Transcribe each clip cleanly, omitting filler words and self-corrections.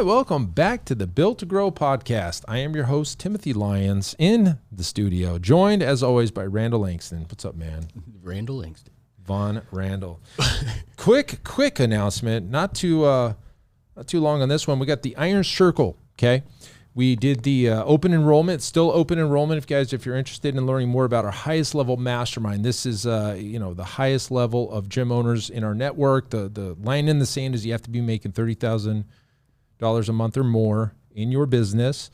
welcome back to the Built to Grow podcast. I am your host, Timothy Lyons, in the studio, joined as always by Randall Langston. What's up, man? Randall Langston. Von Randall. Quick announcement. Not too long on this one. We got the Iron Circle. Okay, we did the open enrollment. Still open enrollment, if you're interested in learning more about our highest level mastermind. This is the highest level of gym owners in our network. The line in the sand is you have to be making $30,000 a month or more in your business.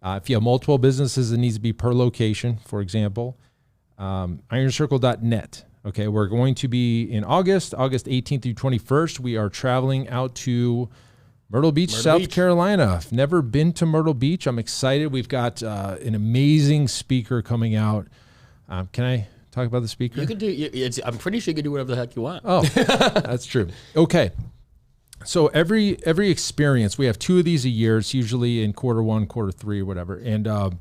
If you have multiple businesses, it needs to be per location, for example. Ironcircle.net. Okay, we're going to be in August 18th through 21st. We are traveling out to Myrtle Beach, South Carolina. I've never been to Myrtle Beach. I'm excited. We've got an amazing speaker coming out. Can I talk about the speaker? You can do. I'm pretty sure you can do whatever the heck you want. Oh, that's true. Okay. So every experience, we have 2 of these a year. It's usually in quarter 1, quarter 3, or whatever. And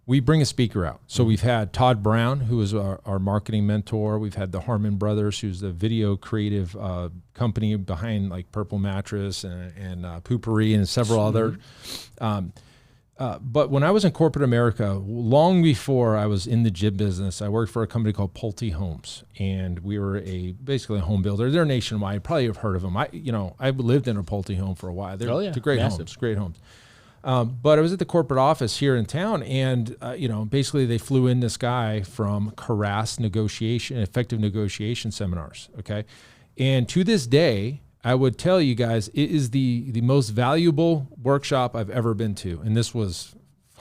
we bring a speaker out. So we've had Todd Brown, who is our marketing mentor. We've had the Harmon Brothers, who's the video creative company behind like Purple Mattress and Poopery and several other. But when I was in corporate America, long before I was in the gym business, I worked for a company called Pulte Homes, and we were basically a home builder. They're nationwide. Probably have heard of them. I've lived in a Pulte home for a while. They're great homes, great homes. But I was at the corporate office here in town, and basically they flew in this guy from Harass effective negotiation seminars. Okay, and to this day, I would tell you guys, it is the most valuable workshop I've ever been to. And this was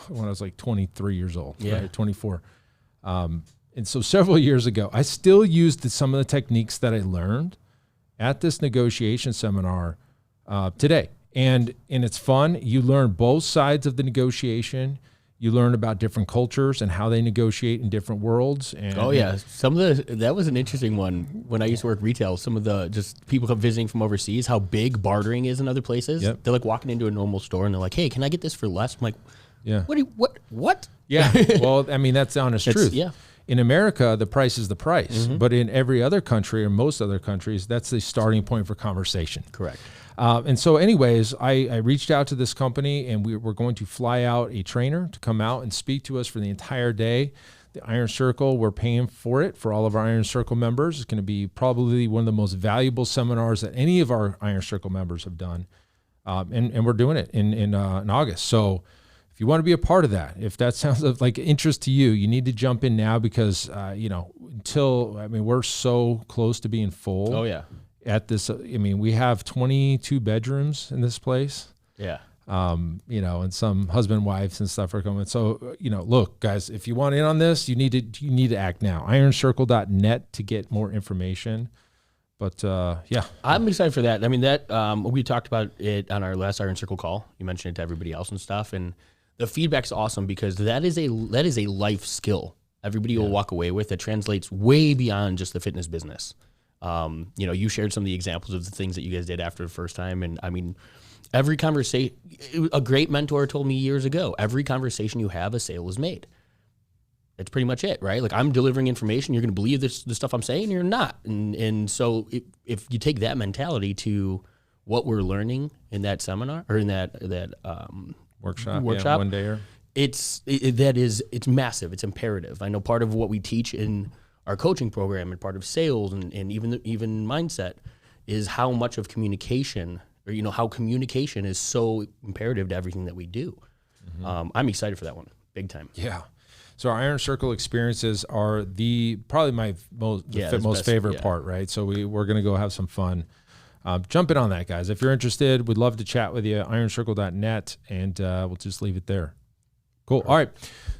when I was like 23 years old, right? 24. And so several years ago, I still used some of the techniques that I learned at this negotiation seminar today. And it's fun. You learn both sides of the negotiation. You learn about different cultures and how they negotiate in different worlds. And that was an interesting one. When I used to work retail, some of the just people come visiting from overseas, how big bartering is in other places. Yep. They're like walking into a normal store and they're like, "Hey, can I get this for less?" I'm like, "Yeah, what?" Yeah. Well, I mean, that's the honest truth. Yeah. In America, the price is the price. Mm-hmm. But in every other country or most other countries, that's the starting point for conversation. Correct. And so anyways, I reached out to this company, and we were going to fly out a trainer to come out and speak to us for the entire day. The Iron Circle, we're paying for it for all of our Iron Circle members. It's going to be probably one of the most valuable seminars that any of our Iron Circle members have done. And we're doing it in August. So if you want to be a part of that, if that sounds like interest to you, you need to jump in now because, we're so close to being full. Oh, yeah. At this, we have 22 bedrooms in this place. Yeah. And some husband and wives and stuff are coming. So, look, guys, if you want in on this, you need to act now. Ironcircle.net to get more information. But yeah, I'm excited for that. I mean, that we talked about it on our last Iron Circle call. You mentioned it to everybody else and stuff, and the feedback's awesome because that is a life skill everybody will walk away with that translates way beyond just the fitness business. You shared some of the examples of the things that you guys did after the first time. And I mean, every conversation, a great mentor told me years ago, every conversation you have, a sale is made. That's pretty much it, right? Like I'm delivering information. You're going to believe the stuff I'm saying, you're not. And so if you take that mentality to what we're learning in that seminar or in that workshop, one day, it's massive. It's imperative. I know part of what we teach in our coaching program and part of sales and even mindset is how much of communication or, how communication is so imperative to everything that we do. Mm-hmm. I'm excited for that one. Big time. Yeah. So our Iron Circle experiences are probably my most favorite part, right? So we're going to go have some fun. Jump in on that, guys. If you're interested, we'd love to chat with you. Ironcircle.net, and we'll just leave it there. Cool. All right.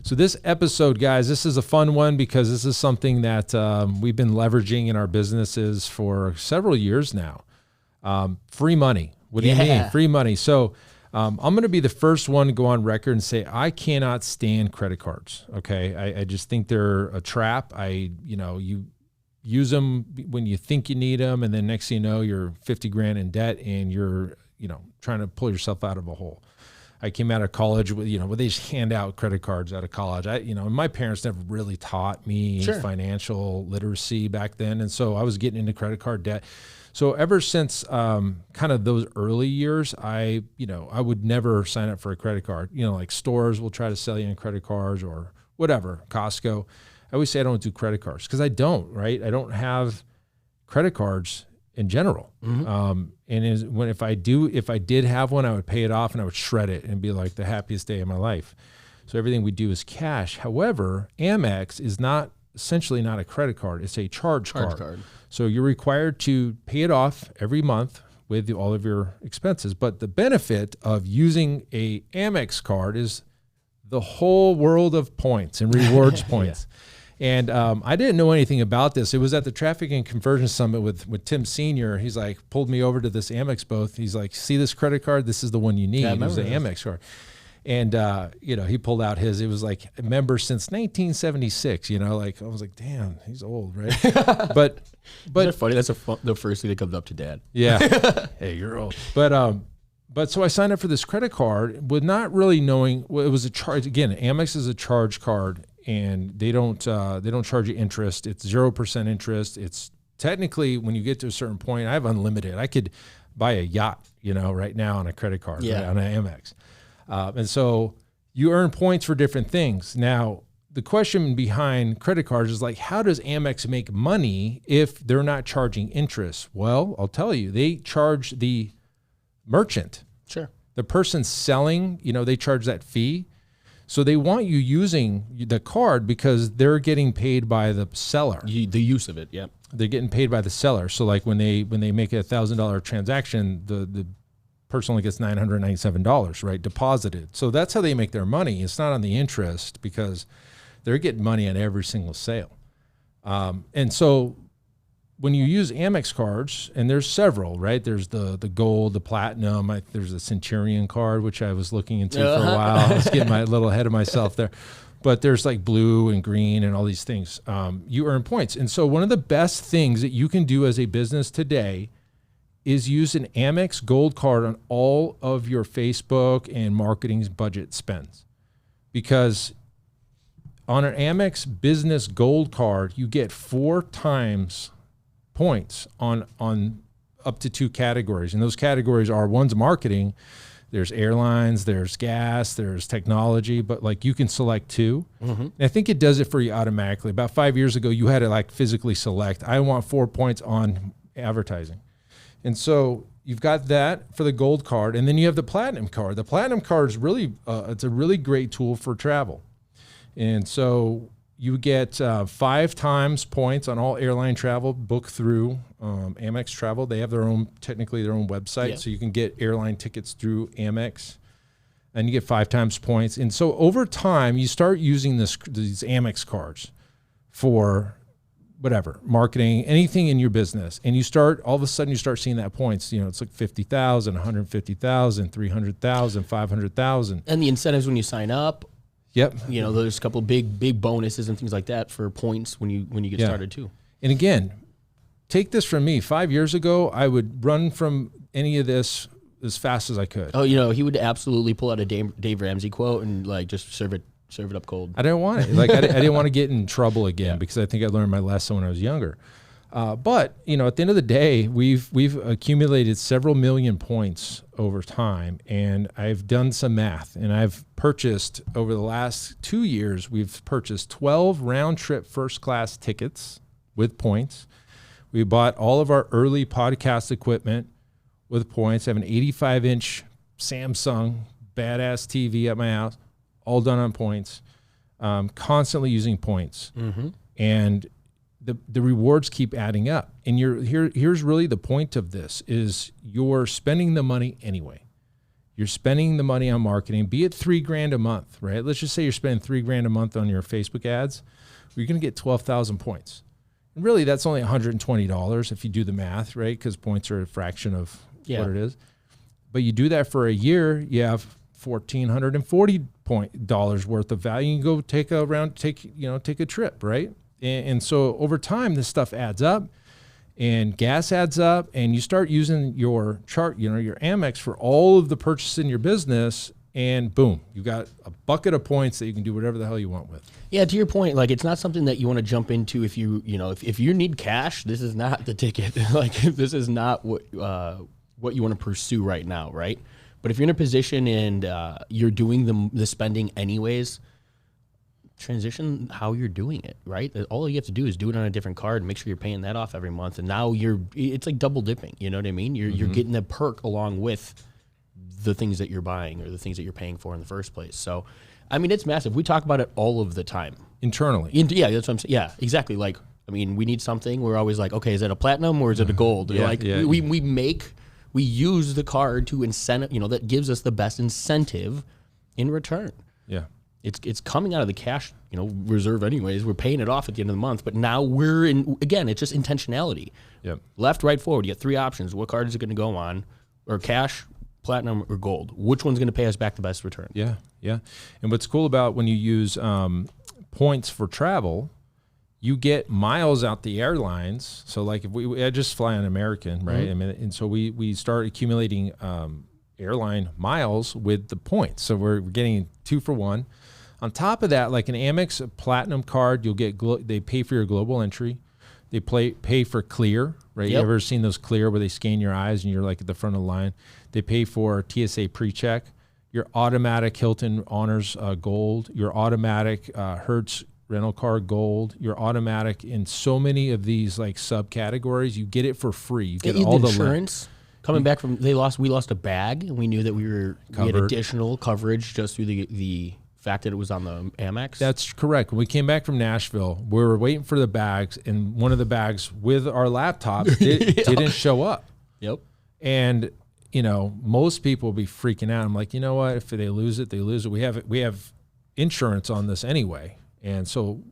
So this episode, guys, this is a fun one because this is something that we've been leveraging in our businesses for several years now. Free money. What do you mean? Free money. So I'm going to be the first one to go on record and say I cannot stand credit cards. Okay. I just think they're a trap. You use them when you think you need them, and then next thing you know, you're 50 grand in debt and you're, trying to pull yourself out of a hole. I came out of college with, where they just hand out credit cards out of college. My parents never really taught me financial literacy back then. And so I was getting into credit card debt. So ever since kind of those early years, I would never sign up for a credit card. Like stores will try to sell you on credit cards or whatever, Costco. I always say I don't do credit cards because I don't, right? I don't have credit cards in general. If I did have one, I would pay it off and I would shred it and be like the happiest day of my life. So everything we do is cash. However, Amex is essentially not a credit card. It's a charge card. So you're required to pay it off every month with all of your expenses. But the benefit of using a Amex card is the whole world of points and rewards points. And I didn't know anything about this. It was at the Traffic and Conversion Summit with Tim Sr. He's like, pulled me over to this Amex booth. He's like, see this credit card? This is the one you need. It was the Amex card. And, he pulled out his, it was like a member since 1976, like I was like, damn, he's old, right? But isn't that funny? That's the first thing that comes up to Dad. Yeah. Hey, you're old. But so I signed up for this credit card with not really knowing, well, it was a charge. Again, Amex is a charge card and they don't charge you interest. It's 0% interest. It's technically when you get to a certain point, I have unlimited. I could buy a yacht, right now on a credit card, right, on an Amex. And so you earn points for different things. Now, the question behind credit cards is like, how does Amex make money if they're not charging interest? Well, I'll tell you, they charge the merchant. Sure. The person selling, they charge that fee. So they want you using the card because they're getting paid by the seller. The use of it, yeah. They're getting paid by the seller. So like when they make a $1,000 transaction, the person only gets $997, right, deposited. So that's how they make their money. It's not on the interest because they're getting money on every single sale. And so when you use Amex cards, and there's several, right? There's the gold, the platinum. There's a Centurion card, which I was looking into for a while. I was getting a little ahead of myself there. But there's like blue and green and all these things. You earn points. And so one of the best things that you can do as a business today is use an Amex Gold card on all of your Facebook and marketing budget spends. Because on an Amex Business Gold card, you get 4 times points on up to 2 categories. And those categories are, one's marketing, there's airlines, there's gas, there's technology, but like you can select 2. And I think it does it for you automatically. About 5 years ago, you had to like physically select, I want 4 points on advertising. And so you've got that for the gold card, and then you have the platinum card. The platinum card is really, it's a really great tool for travel. And so you get 5 times points on all airline travel booked through Amex Travel. They have technically their own website, so you can get airline tickets through Amex, and you get 5 times points. And so over time, you start using these Amex cards for whatever, marketing, anything in your business. And all of a sudden you start seeing that points, it's like 50,000, 150,000, 300,000, 500,000. And the incentives when you sign up. Yep. There's a couple big bonuses and things like that for points when you get started too. And again, take this from me. 5 years ago, I would run from any of this as fast as I could. Oh, he would absolutely pull out a Dave Ramsey quote and like just serve it up cold. I didn't want it. Like I didn't want to get in trouble again because I think I learned my lesson when I was younger. But at the end of the day, we've accumulated several million points over time, and I've done some math, and I've purchased over the last 2 years, we've purchased 12 round trip first class tickets with points. We bought all of our early podcast equipment with points. I have an 85-inch Samsung badass TV at my house, all done on points, constantly using points. And the rewards keep adding up. And here's really the point of this is you're spending the money anyway. You're spending the money on marketing, be it $3,000 a month, right? Let's just say you're spending $3,000 a month on your Facebook ads. You're going to get 12,000 points. And really, that's only $120 if you do the math, right? Because points are a fraction of what it is. But you do that for a year, you have $1,440 worth of value. You can go take a trip, right? And so over time, this stuff adds up, and gas adds up, and you start using your chart, your Amex for all of the purchases in your business. and boom, you got a bucket of points that you can do whatever the hell you want with. Yeah, to your point, like it's not something that you want to jump into if if you need cash, this is not the ticket. Like this is not what you want to pursue right now, right? But if you're in a position and you're doing the spending anyways, transition how you're doing it, right? All you have to do is do it on a different card and make sure you're paying that off every month. And now it's like double dipping, you know what I mean? You're getting the perk along with the things that you're buying or the things that you're paying for in the first place. So, I mean, it's massive. We talk about it all of the time. Internally. Yeah, that's what I'm saying. Yeah, exactly. Like, I mean, we need something. We're always like, okay, is it a platinum or is it a gold? We use the card to incentive, that gives us the best incentive in return. Yeah. It's coming out of the cash, reserve anyways. We're paying it off at the end of the month, but now it's just intentionality. Yep. Left, right, forward. You get three options. What card is it going to go on? Or cash, platinum, or gold? Which one's going to pay us back the best return? Yeah, yeah. And what's cool about when you use points for travel, you get miles out the airlines. So like if I just fly on American, right? I mean, and so we start accumulating airline miles with the points. So we're getting 2 for 1. On top of that, like an Amex Platinum card, you'll get they pay for your global entry. They pay for clear, right? Yep. You ever seen those clear where they scan your eyes and you're like at the front of the line? They pay for TSA pre-check, your automatic Hilton Honors Gold, your automatic Hertz rental car Gold, your automatic in so many of these like subcategories. You get it for free. You get all the insurance. Coming back from we lost a bag and we knew that we had additional coverage just through the fact that it was on the Amex. That's correct. When we came back from Nashville, we were waiting for the bags, and one of the bags with our laptops didn't show up. Yep. And most people will be freaking out. I'm like, you know what? If they lose it, they lose it. We have insurance on this anyway, and so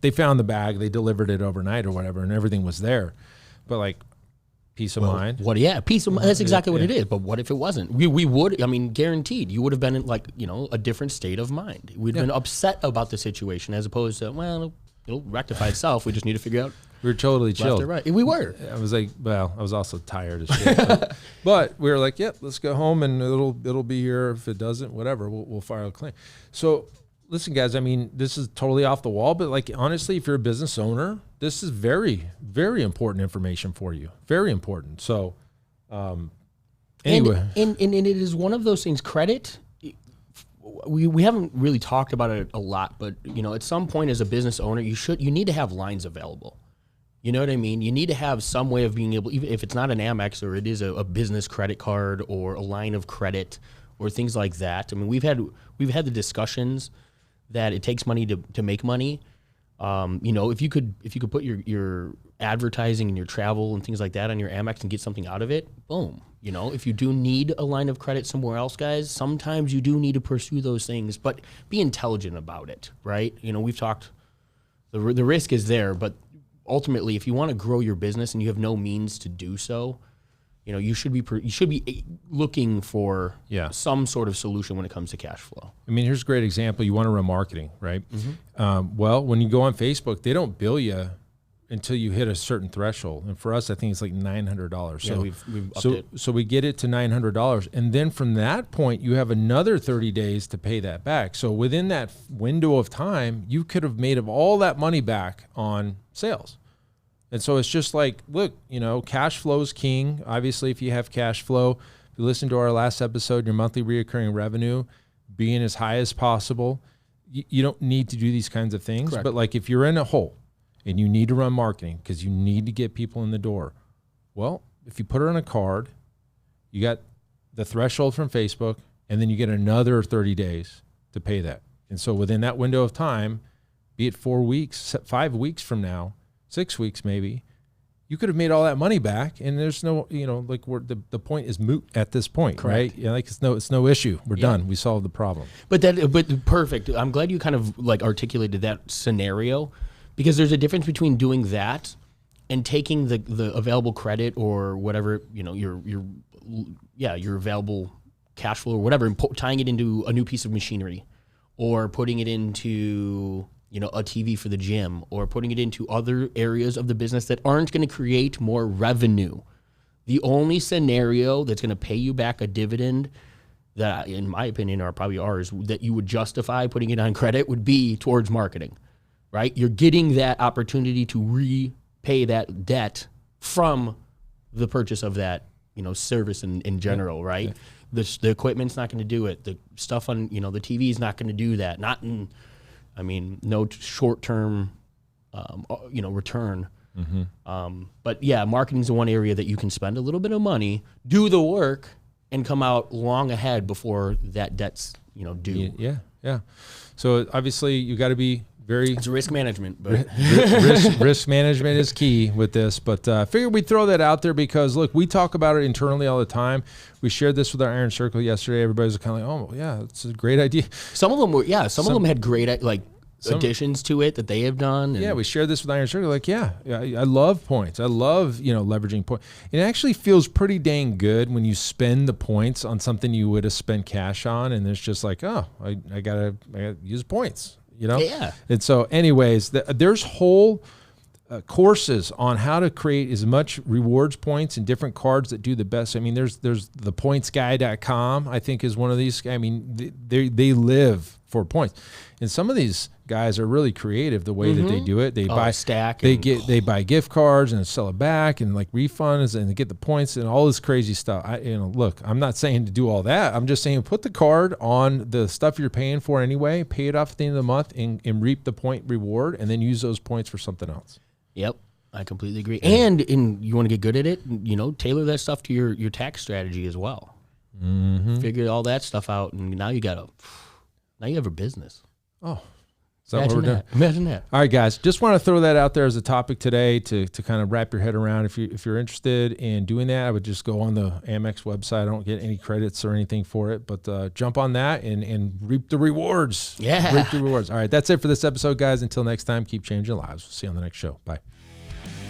they found the bag, they delivered it overnight or whatever, and everything was there. But like, peace of mind. Peace of mind. That's exactly what it is. But what if it wasn't? We would, guaranteed, you would have been in a different state of mind. We'd been upset about the situation as opposed to, well, it'll rectify itself. We just need to figure out. We were totally chilled. Left or right. We were. I was like, I was also tired as shit. but we were like, yep, let's go home and it'll be here. If it doesn't, whatever, we'll file a claim. So listen, guys, I mean, this is totally off the wall, but like, honestly, if you're a business owner, this is very, very important information for you. Very important. So, anyway. And it is one of those things, credit, we haven't really talked about it a lot, but, at some point as a business owner, you need to have lines available. You know what I mean? You need to have some way of being able, even if it's not an Amex or it is a business credit card or a line of credit or things like that. I mean, we've had the discussions that it takes money to make money. If you could put your advertising and your travel and things like that on your Amex and get something out of it, boom. If you do need a line of credit somewhere else, guys, sometimes you do need to pursue those things, but be intelligent about it, right? We've talked, the risk is there, but ultimately, if you want to grow your business and you have no means to do so, you should be looking for some sort of solution when it comes to cash flow. I mean, here's a great example. You want to run marketing, right? Mm-hmm. Well, when you go on Facebook, they don't bill you until you hit a certain threshold. And for us, I think it's like $900. So we've upped it. So we get it to $900. And then from that point, you have another 30 days to pay that back. So within that window of time, you could have made all that money back on sales. And so it's just like, look, cash flow is king. Obviously, if you have cash flow, if you listen to our last episode, your monthly recurring revenue being as high as possible, you don't need to do these kinds of things. Correct. But like if you're in a hole and you need to run marketing because you need to get people in the door, well, if you put it on a card, you got the threshold from Facebook, and then you get another 30 days to pay that. And so within that window of time, be it 4 weeks, 5 weeks from now, 6 weeks maybe, you could have made all that money back, and there's no, the point is moot at this point. Correct. Right? It's no issue. We're done. We solved the problem. But perfect. I'm glad you kind of like articulated that scenario, because there's a difference between doing that and taking the available credit or whatever, your available cash flow or whatever, and tying it into a new piece of machinery, or putting it into a TV for the gym, or putting it into other areas of the business that aren't going to create more revenue. The only scenario that's going to pay you back a dividend that, in my opinion, are probably ours, that you would justify putting it on credit would be towards marketing, right? You're getting that opportunity to repay that debt from the purchase of that, service in general, right? Yeah. The equipment's not going to do it. The stuff on, the TV is not going to do that. No short-term, return. But yeah, marketing is the one area that you can spend a little bit of money, do the work, and come out long ahead before that debt's, due. Yeah. So obviously you got to be it's risk management, but risk management is key with this. But I figured we'd throw that out there because look, we talk about it internally all the time. We shared this with our Iron Circle yesterday. Everybody was kind of like, oh yeah, it's a great idea. Some of them were, some of them had great additions to it that they have done. Yeah, we shared this with Iron Circle. Like, I love points. I love, leveraging points. It actually feels pretty dang good when you spend the points on something you would have spent cash on, and it's just like, oh, I gotta use points, Yeah. And so, anyways, there's whole courses on how to create as much rewards points and different cards that do the best. I mean, there's the pointsguy.com, I think, is one of these. I mean, they live for points. And some of these guys are really creative the way that they do it. They buy stack. They buy gift cards and sell it back and like refunds and they get the points and all this crazy stuff. Look, I'm not saying to do all that. I'm just saying put the card on the stuff you're paying for anyway, pay it off at the end of the month and reap the point reward and then use those points for something else. Yep. I completely agree. And you want to get good at it, tailor that stuff to your tax strategy as well. Figure all that stuff out and now you have a business. Oh, is that what we're doing? Imagine that. All right, guys. Just want to throw that out there as a topic today to kind of wrap your head around. If you're interested in doing that, I would just go on the Amex website. I don't get any credits or anything for it, but jump on that and reap the rewards. Yeah. Reap the rewards. All right, that's it for this episode, guys. Until next time, keep changing lives. We'll see you on the next show. Bye.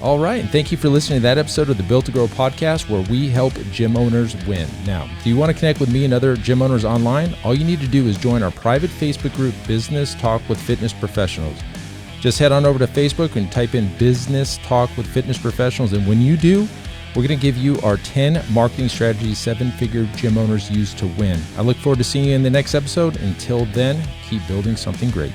All right, and thank you for listening to that episode of the Built to Grow podcast where we help gym owners win. Now, do you want to connect with me and other gym owners online? All you need to do is join our private Facebook group, Business Talk with Fitness Professionals. Just head on over to Facebook and type in Business Talk with Fitness Professionals, and when you do, we're going to give you our 10 marketing strategies 7-figure gym owners use to win. I look forward to seeing you in the next episode. Until then, keep building something great.